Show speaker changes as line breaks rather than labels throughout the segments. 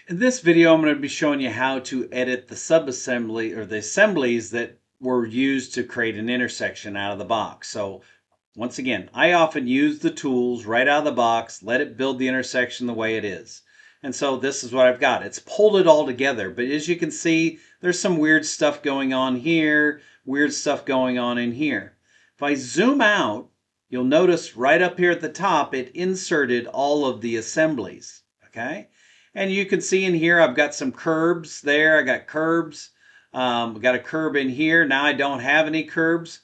In this video, I'm going to be showing you how to edit the subassembly or the assemblies that were used to create an intersection out of the box. So once again, I often use the tools right out of the box, let it build the intersection the way it is. And so this is what I've got. It's pulled it all together, but as you can see, there's some weird stuff going on here, weird stuff going on in here. If I zoom out, you'll notice right up here at the top, it inserted all of the assemblies, okay? And you can see in here, I've got some curbs there. I got curbs. I've got a curb in here. Now I don't have any curbs.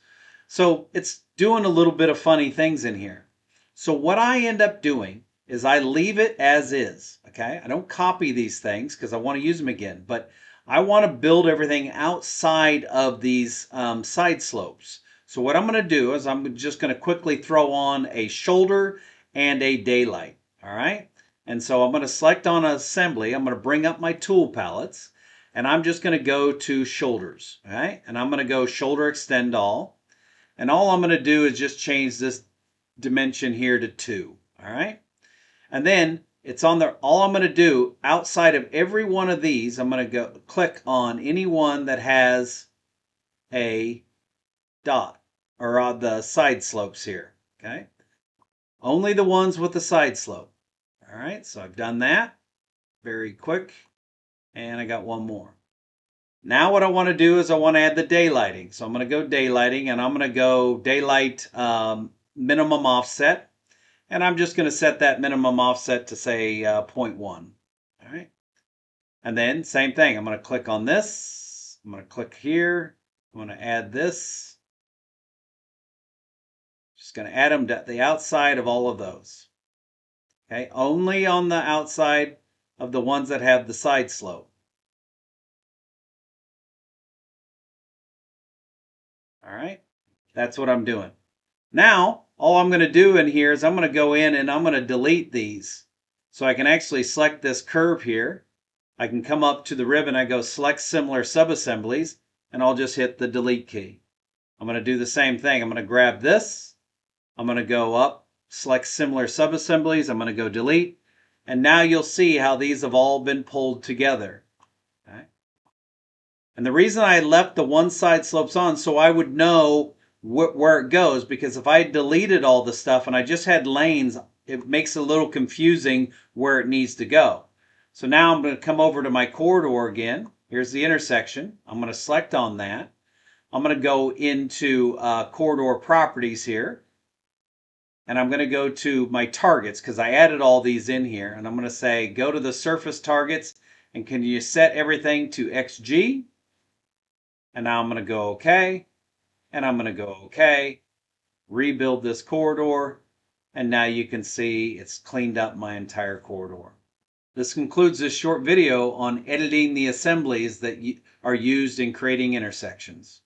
So it's doing a little bit of funny things in here. So what I end up doing is I leave it as is. Okay. I don't copy these things because I want to use them again, but I want to build everything outside of these side slopes. So what I'm going to do is I'm just going to quickly throw on a shoulder and a daylight. All right. And so I'm going to select on assembly. I'm going to bring up my tool palettes and I'm just going to go to shoulders. All right. And I'm going to go shoulder extend all. And all I'm going to do is just change this dimension here to 2. All right. And then it's on there. All I'm going to do outside of every one of these, I'm going to go click on any one that has a dot or on the side slopes here. Okay. Only the ones with the side slope. All right, so I've done that very quick, and I got one more. Now what I want to do is I want to add the daylighting. So I'm going to go daylighting, and I'm going to go daylight minimum offset, and I'm just going to set that minimum offset to say 0.1. All right, and then same thing. I'm going to click on this. I'm going to click here. I'm going to add this. Just going to add them to the outside of all of those. Okay, only on the outside of the ones that have the side slope. All right, that's what I'm doing. Now, all I'm going to do in here is I'm going to go in and I'm going to delete these. So I can actually select this curve here. I can come up to the ribbon, I go select similar subassemblies, and I'll just hit the delete key. I'm going to do the same thing. I'm going to grab this. I'm going to go up, select similar subassemblies. I'm going to go delete. And now you'll see how these have all been pulled together. Okay? And the reason I left the one side slopes on so I would know where it goes, because if I deleted all the stuff and I just had lanes, it makes it a little confusing where it needs to go. So now I'm going to come over to my corridor again. Here's the intersection. I'm going to select on that. I'm going to go into corridor properties here. And I'm going to go to my targets because I added all these in here. And I'm going to say, go to the surface targets. And can you set everything to XG? And now I'm going to go OK. And I'm going to go OK. Rebuild this corridor. And now you can see it's cleaned up my entire corridor. This concludes this short video on editing the assemblies that are used in creating intersections.